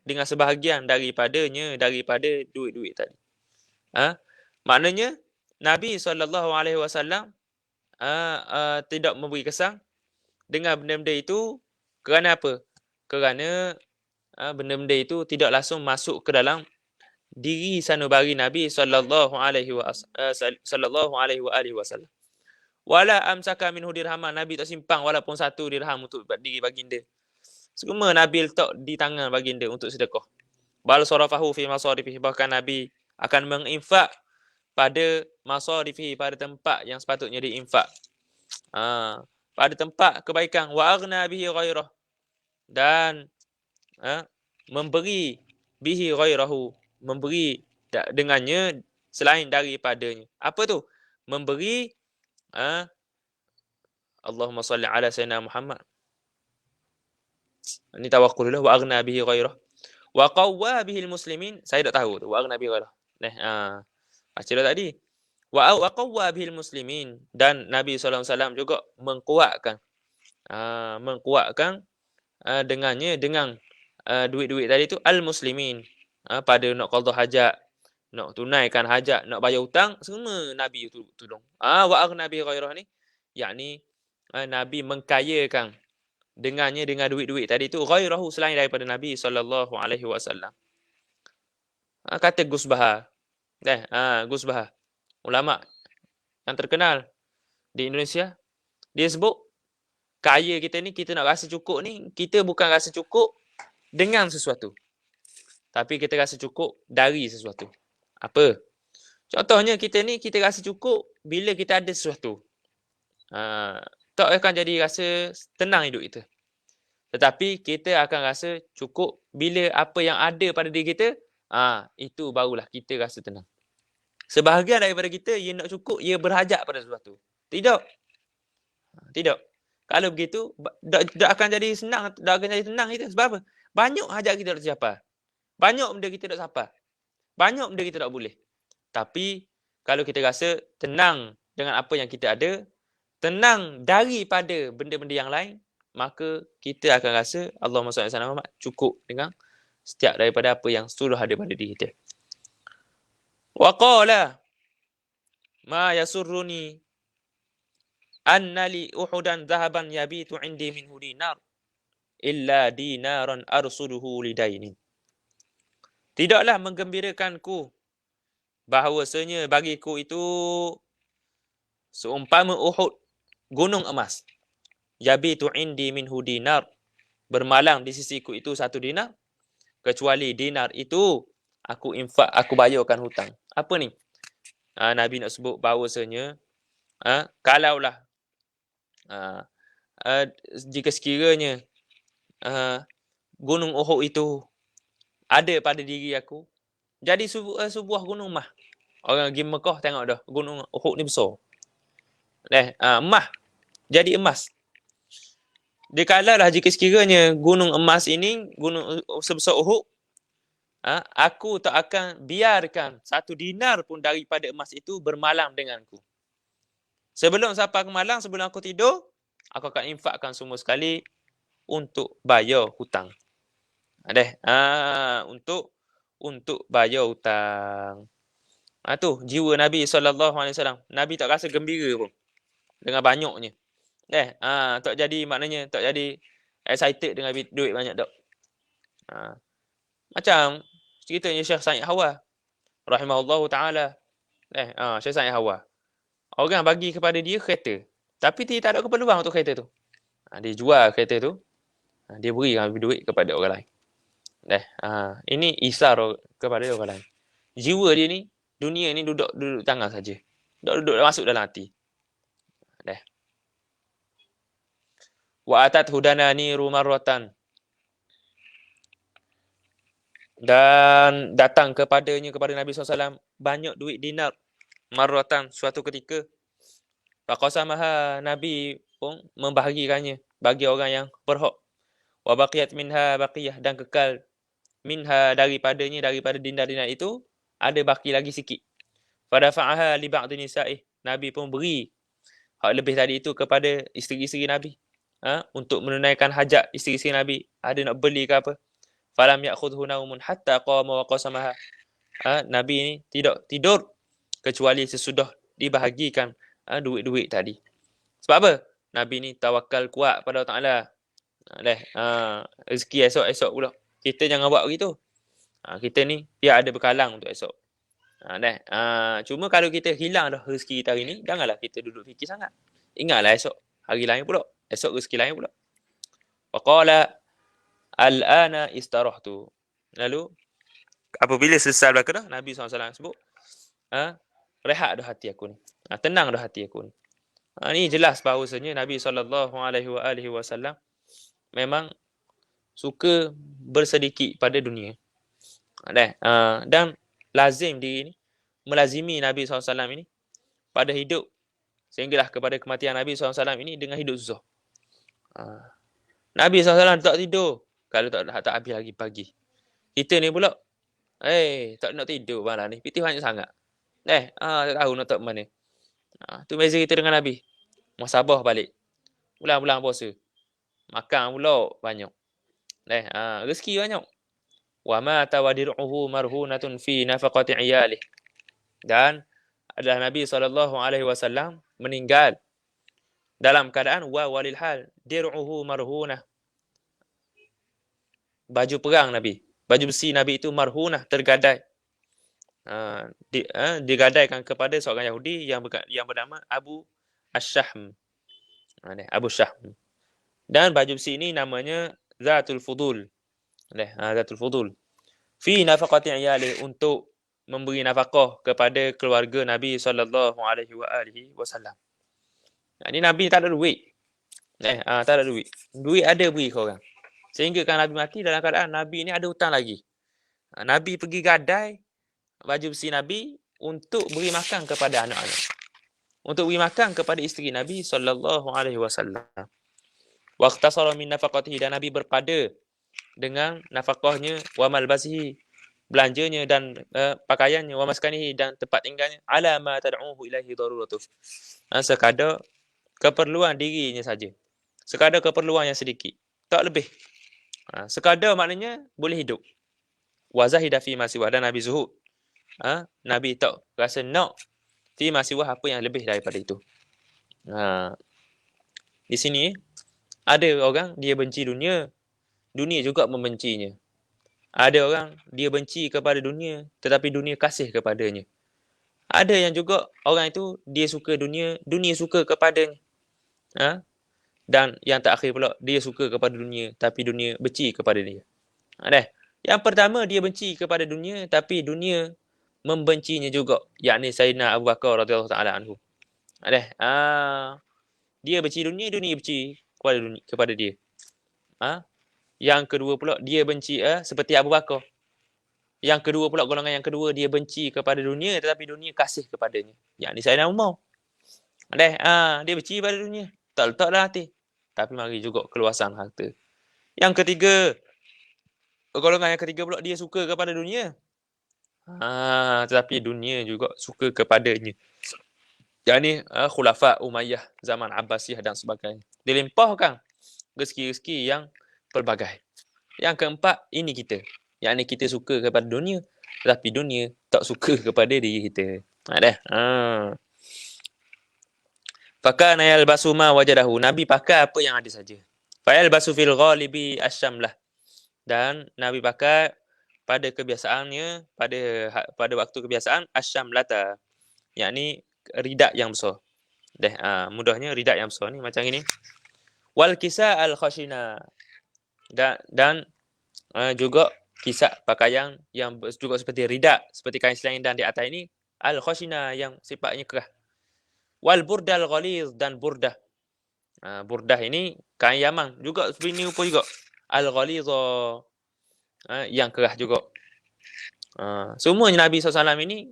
dengan sebahagian daripadanya, daripada duit-duit tadi. Maknanya Nabi SAW tidak memberi kesan dengan benda-benda itu. Kerana apa? Kerana benda-benda itu tidak langsung masuk ke dalam diri sanubari Nabi sallallahu alaihi wasallam. Wala amsaka minhu dirhaman, Nabi tak simpang walaupun 1 dirham untuk diri baginda. Semua Nabi letak di tangan baginda untuk sedekah. Bal sarafahu fi masarifihi, bahkan Nabi akan menginfak pada masarifihi, pada tempat yang sepatutnya diinfak. Pada tempat kebaikan. Wa aghna bihi ghairah, dan memberi bihi ghairahu, memberi dengannya selain daripadanya. Apa tu? Memberi Allahumma salli ala sayyidina Muhammad. Ini tawakkul dulu. Wa aghna bihi ghairah. Wa qawwa bihi muslimin. Saya tak tahu tu. Wa aghna bihi ghairah. Baca tadi. Wa qawwa bihi muslimin. Dan Nabi SAW juga mengkuatkan. Dengannya, dengan duit-duit tadi tu al-muslimin. Pada nak qadha hajat, nak tunaikan hajat, nak bayar hutang, semua Nabi tolong. Wa aghna bihi ghairah ni, yakni Nabi mengkayakan dengannya, dengan duit-duit tadi tu, ghairahu, selain daripada Nabi sallallahu alaihi wasallam. Kata Gus Bahar. Gus Bahar, ulama yang terkenal di Indonesia, dia sebut kaya kita ni, kita nak rasa cukup ni, kita bukan rasa cukup dengan sesuatu, tapi kita rasa cukup dari sesuatu. Apa? Contohnya kita ni, kita rasa cukup bila kita ada sesuatu. Tak akan jadi rasa tenang hidup kita. Tetapi kita akan rasa cukup bila apa yang ada pada diri kita, itu barulah kita rasa tenang. Sebahagian daripada kita, ia nak cukup, ia berhajat pada sesuatu. Tidak. Kalau begitu, tak akan jadi senang, tak akan jadi tenang kita. Sebab apa? Banyak hajat kita tak tercapai. Banyak benda kita tak sampai. Banyak benda kita tak boleh. Tapi kalau kita rasa tenang dengan apa yang kita ada, tenang daripada benda-benda yang lain, maka kita akan rasa Allahumma salli ala Muhammad, cukup dengan setiap daripada apa yang sudah ada pada diri kita. Wa qala ma yasurruni anna li uhudan dhahaban yabitu indi minhu dinar illa dinaran arsuduhu lidainin. Tidaklah menggembirakanku bahawasanya bagiku itu seumpama Uhud, gunung emas. Yabitu indi minhu dinar, bermalang di sisiku itu 1 dinar, kecuali dinar itu aku infak, aku bayarkan hutang. Apa ni? Nabi nak sebut bahawasanya kalaulah jika sekiranya gunung Uhud itu ada pada diri aku, jadi sebuah gunung emas. Orang pergi Mekah tengok dah, gunung Uhud ni besar. Emas, jadi emas. Dikalalah jika sekiranya gunung emas ini, gunung sebesar Uhud, aku tak akan biarkan 1 dinar pun daripada emas itu bermalang denganku. Sebelum sampai ke malang, sebelum aku tidur, aku akan infakkan semua sekali untuk bayar hutang. Untuk bayar hutang. Tu jiwa Nabi SAW. Nabi tak rasa gembira pun dengan banyaknya. Tak jadi, maknanya tak jadi excited dengan duit banyak tak. Macam ceritanya Syekh Sa'id Hawa rahimahullahu taala. Syekh Sa'id Hawa. Orang bagi kepada dia kereta, tapi dia tak ada keperluan untuk kereta tu. Dia jual kereta tu, dia berikan duit kepada orang lain. Ini isar kepada orang lain. Jiwa dia ni, dunia ni duduk tangan saja. Duduk masuk dalam hati. Wa atat hudanani rumarratan. Dan datang kepada Nabi SAW banyak duit dinar marratan suatu ketika. Faqasamaha, Nabi pun membahagikannya bagi orang yang berhak. Wa baqiyat minha baqiyah, dan kekal minha daripada dinar-dinar itu ada baki lagi sikit. Fadafa'aha li ba'd nisa'i, Nabi pun beri hak lebih tadi itu kepada isteri-isteri Nabi. Untuk menunaikan hajat isteri-isteri Nabi, ada nak beli ke apa. Falam ya'khudhu naumun hatta qama wa qasamaha. Nabi ni tidak tidur kecuali sesudah dibahagikan duit-duit tadi. Sebab apa? Nabi ni tawakal kuat pada Allah Taala. Rezeki esok-esok pula. Kita jangan buat begitu. Kita ni biar ada bekalang untuk esok. Cuma kalau kita hilang dah rezeki kita hari ni, janganlah kita duduk fikir sangat. Ingatlah esok hari lain pula. Esok rezeki lain pula. Waqala al-ana istarahtu. Lalu apabila selesai belaka dah, Nabi SAW sebut, rehat dah hati aku ni. Tenang dah hati aku ni. Ni jelas bahawasanya Nabi SAW memang suka bersedekah pada dunia. Dan lazim diri ni, melazimi Nabi SAW ini pada hidup, sehinggalah kepada kematian Nabi SAW ini dengan hidup susah. Nabi SAW tak tidur kalau tak habis lagi pagi. Kita ni pula, tak nak tidur malam ni, pitih banyak sangat. Tak tahu nak tak mana. Tu beza kita dengan Nabi. Muhasabah balik. Bulan-bulan puasa. Makan pula banyak. Rezeki banyak. Wa ma tawadir'uhu marhunatun fi nafaqati iyalih. Dan adalah Nabi SAW meninggal dalam keadaan wa walil hal dir'uhu marhunah. Baju perang Nabi, baju besi Nabi itu marhunah, tergadai. Digadaikan kepada seorang Yahudi yang bernama Abu Ash-Shahm. Abu Shahm. Dan baju besi ini namanya Zatul Fudul. Zatul Fudul. Fi nafaqati iyalih, untuk memberi nafkah kepada keluarga Nabi SAW. Ini Nabi tak ada duit. Tak ada duit. Duit ada beri ke orang. Sehingga kan Nabi mati dalam keadaan Nabi ni ada hutang lagi. Nabi pergi gadai baju besi Nabi untuk beri makan kepada anak-anak. Untuk beri makan kepada isteri Nabi SAW. Waqtasara min nafaqatihi, dan Nabi berpada dengan nafkahnya, wa malbasihi, belanjanya dan pakaiannya, wa maskanihi, dan tempat tinggalnya, ala ma tad'uhu ilaihi daruratuh. Sekadar keperluan dirinya saja. Sekadar keperluan yang sedikit, tak lebih. Sekadar maknanya boleh hidup. Wa zahida fi ma siwa, dan Nabi zuhud. Nabi tak rasa nak fi ma siwa, apa yang lebih daripada itu. Di sini ada orang dia benci dunia, dunia juga membencinya. Ada orang dia benci kepada dunia, tetapi dunia kasih kepadanya. Ada yang juga orang itu dia suka dunia, dunia suka kepadanya. Dan yang terakhir pula, dia suka kepada dunia, tapi dunia benci kepada dia. Yang pertama, dia benci kepada dunia, tapi dunia membencinya juga. Yakni Sayyidina Abu Bakar radhiyallahu ta'ala anhu. Dia benci dunia, dunia benci kepada dia. Yang kedua pula, dia benci seperti Abu Bakar. Yang kedua pula, golongan yang kedua, dia benci kepada dunia, tetapi dunia kasih kepadanya. Yakni Sayyidina Umar. Dia benci pada dunia, tak letak dalam hati, tapi mari juga keluasan harta. Yang ketiga, golongan yang ketiga pula, dia suka kepada dunia, tetapi dunia juga suka kepadanya. Yakni Khulafa Umayyah, zaman Abbasiyah dan sebagainya. Dilimpahkan rezeki-rezeki yang pelbagai. Yang keempat, ini kita. Yakni kita suka kepada dunia, Tetapi dunia tak suka kepada diri kita. Dah. Fakana yalbasu ma wajadahu. Nabi pakai apa yang ada saja. Fa yalbasu fil ghalibi asyamlah. Dan Nabi pakai pada kebiasaannya, pada waktu kebiasaan asyamlata. Yakni ridak yang besar. Mudahnya ridak yang besar ni macam ini. Wal kisa al khashina. Dan juga kisah pakaian yang juga seperti ridak, seperti kain selendang di atas ini, al khashina yang sifatnya kerah. Wal burdal ghaliz, dan burdah. Burdah ini kain Yaman juga seperti ini rupa juga. Al ghaliz yang kerah juga. Semuanya Nabi SAW ini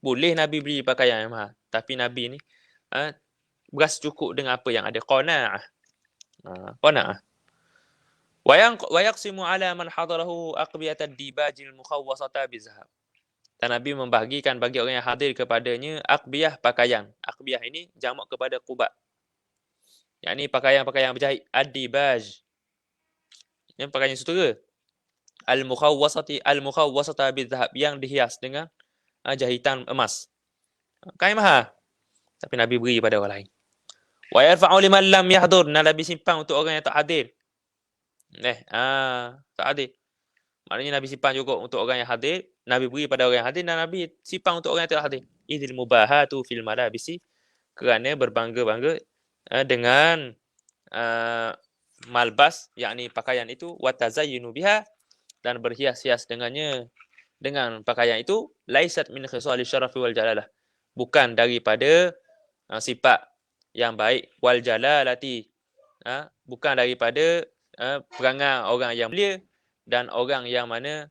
boleh Nabi beri pakaian yang mahal, tapi Nabi ni berasa cukup dengan apa yang ada. Qanaah. Qanaah. Wa yaqsimu ala man hadarahu aqbiyat ad-dibajil mukhawwasata bizahab. Dan Nabi membahagikan bagi orang yang hadir kepadanya aqbiyah pakaian. Aqbiyah ini jamak kepada quba. Yakni pakaian-pakaian berjahit ad-dibaj. Yang pakaian sutera. Al-mukhawwasata bizahab, yang dihias dengan jahitan emas. Kain mahal. Tapi Nabi beri pada orang lain. Wa yarfa'u liman lam yahdur. Nabi simpan untuk orang yang tak hadir. Tak hadir. Maknanya Nabi simpan juga untuk orang yang hadir, Nabi beri pada orang yang hadir, dan Nabi simpan untuk orang yang tidak hadir. Idil mubahatu fil malabisi, kerana berbangga-bangga dengan malbas, yakni pakaian itu, wa tazayyunu biha, dan berhias-hias dengannya, dengan pakaian itu, laisat min khisali syarafi wal jalalah, bukan daripada sifat yang baik, wal jalalati, bukan daripada perangai orang yang mulia, dan orang yang mana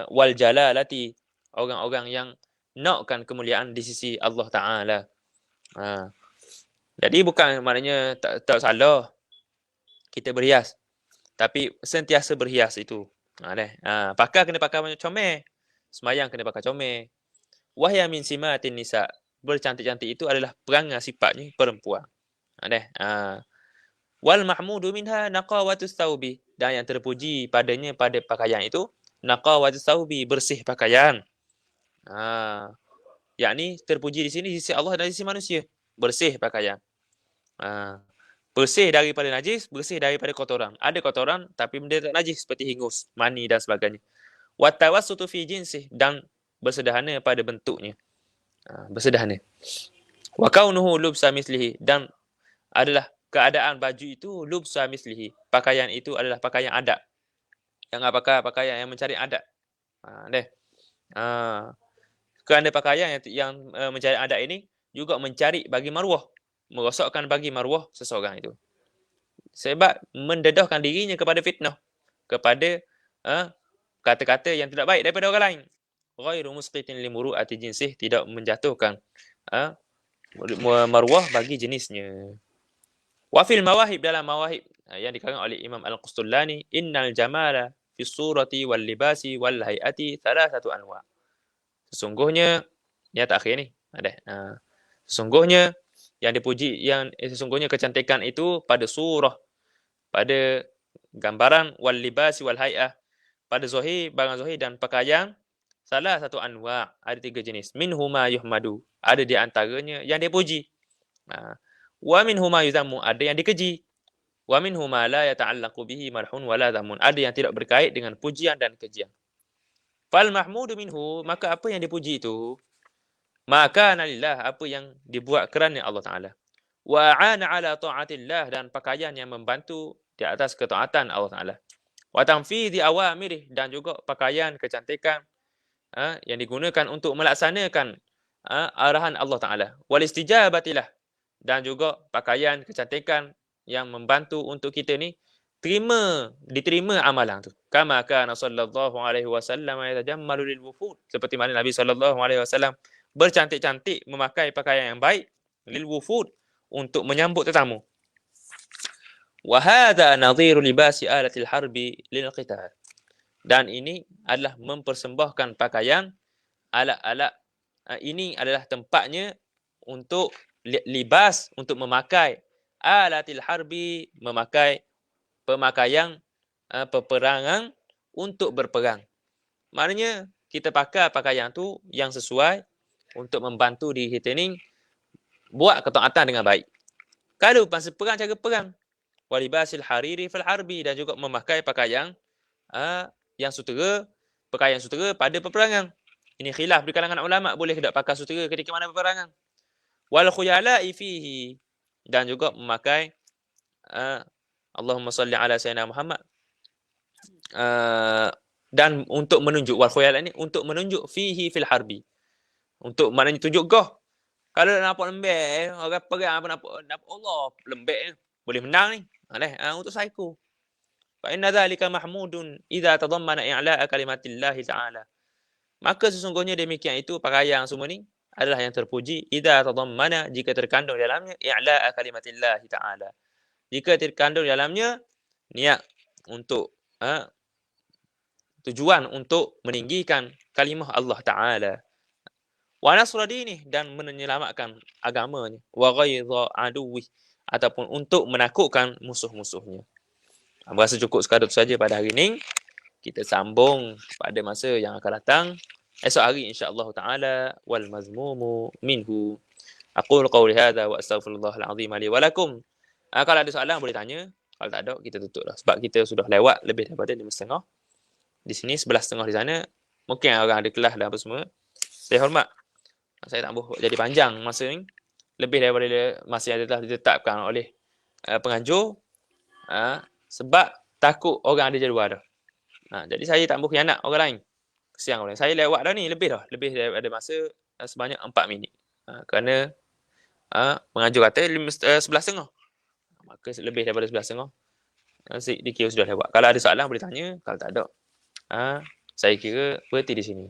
wal jalalati, orang-orang yang nakkan kemuliaan di sisi Allah Ta'ala. Jadi bukan maknanya tak salah kita berhias, tapi sentiasa berhias itu. Pakai kena pakai macam comel, semayang kena pakai comel. Wahya min simatin nisa, bercantik-cantik itu adalah perangai sifatnya perempuan. Wal mahmudu minha naqawatus thawbi, dan yang terpuji padanya pada pakaian itu naqawatus thawbi, bersih pakaian. Yakni terpuji di sini sisi Allah dan sisi manusia, bersih pakaian. Bersih daripada najis, bersih daripada kotoran. Ada kotoran tapi benda tak najis seperti hingus, mani dan sebagainya. Wa tawassutu fi jinsih, dan bersederhana pada bentuknya. Bersederhana. Wa kaunuhu lubsa mislihi, dan adalah keadaan baju itu lubsa mislihi, pakaian itu adalah pakaian adat. Jangan pakai pakaian yang mencari adat. Kerana pakaian yang mencari adat ini juga mencari bagi maruah, merosakkan bagi maruah seseorang itu. Sebab mendedahkan dirinya kepada fitnah, kepada kata-kata yang tidak baik daripada orang lain. Ghairu musqitin li muru'ati jinsih, tidak menjatuhkan maruah bagi jenisnya. Wa fil mawahib, dalam mawahib yang dikarang oleh Imam Al-Qustullani, innal jamala fi surati wal libasi wal hayati thalathatu anwa. Sesungguhnya ni ayat akhir ni sesungguhnya yang dipuji, sesungguhnya kecantikan itu pada surah, pada gambaran, wal libasi wal hayah, pada zahir, barang zahir, dan pakaian, salah satu anwa, ada 3 jenis. Minhuma yuhmadu, ada di antaranya yang dipuji. Wa minhuma yuzammu, ada yang dikeji. Wa minhuma la yata'allaqu bihi marhun wala dhamun, ada yang tidak berkait dengan pujian dan kejian. Fal mahmudu minhu, maka apa yang dipuji itu, maka nalillah, apa yang dibuat kerana Allah Ta'ala. Wa 'ana 'ala ta'atillah, dan pakaian yang membantu di atas ketaatan Allah Ta'ala. Wa tanfidhi awamirih, dan juga pakaian kecantikan yang digunakan untuk melaksanakan arahan Allah Ta'ala. Wal istijabatilah, dan juga pakaian kecantikan yang membantu untuk kita ni diterima amalan tu. Kama kana sallallahu alaihi wasallam yatajammalu lil wufud, seperti mana Nabi sallallahu alaihi wasallam bercantik-cantik memakai pakaian yang baik lil wufud, untuk menyambut tetamu. Wa hadha nadhiru libasi alatil harbi lil qital, dan ini adalah mempersembahkan pakaian, alat-alat ini adalah tempatnya untuk libas, untuk memakai alatil harbi, memakai pemakaian peperangan untuk berperang. Maknanya kita pakai pakaian tu yang sesuai untuk membantu diri kita ni buat ketaatan dengan baik. Kalau masa perang, cara perang. Walibasil hariri fil harbi, dan juga memakai pakaian yang sutera, pakaian sutera pada peperangan. Ini khilaf di kalangan ulama, boleh tidak pakai sutera ketika mana peperangan. Wal khuyala'i fihi, dan juga memakai Allahumma salli ala sayyidina Muhammad, dan untuk menunjuk, wal khuyala' ni untuk menunjuk fihi fil harbi, untuk maknanya tunjuk goh. Kalau nampak lembek, orang perang apa nampak Allah lembek, boleh menang ni. Untuk psycho. Fa inna dhalika mahmudun idza tadammana i'la'a kalimatillah ta'ala. Maka sesungguhnya demikian itu pakaian semua ni adalah yang terpuji idza tadammana, jika terkandung dalamnya i'la'a kalimatillah ta'ala. Jika terkandung dalamnya niat untuk tujuan untuk meninggikan kalimah Allah Ta'ala. Wa nasra dinih, dan menyelamatkan agamanya. Wa ghaidha aduwih, ataupun untuk menakutkan musuh-musuhnya. Berasa cukup sekadar saja pada hari ini. Kita sambung pada masa yang akan datang. Esok hari insya-Allah Ta'ala. Wal mazmumu minhu. Aqulu qawli hadha wa astaghfirullahal azim li wa lakum. Kalau ada soalan boleh tanya. Kalau tak ada, kita tutup dah. Sebab kita sudah lewat lebih daripada 5.30. Di sini 11.30 di sana. Mungkin orang ada kelas dan apa semua. Saya hormat. Saya tak mahu jadi panjang masa ni. Lebih daripada masa yang telah ditetapkan oleh penganjur. Sebab takut orang ada jadual dah. Jadi saya tak mahu khianat orang lain. Kesian orang lain. Saya lewat dah ni, lebih dah. Lebih daripada masa sebanyak 4 minit. Kerana penganjur kata 11.30. Maka lebih daripada 11.30. Dikira sudah lewat. Kalau ada soalan boleh tanya. Kalau tak ada, saya kira berhenti di sini.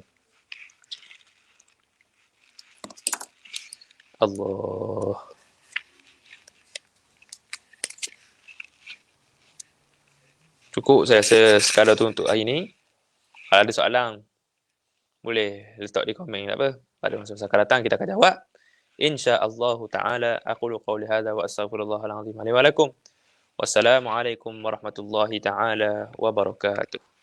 Allah. Cukup saya rasa sekadar tu untuk hari ni. Kalau ada soalan, boleh letak di komen, tak apa. Pada masa akan datang kita akan jawab. InsyaAllah ta'ala. Aqulu qawli hadha wa astaghfirullahal azim li wa lakum. Wassalamualaikum warahmatullahi ta'ala wabarakatuh.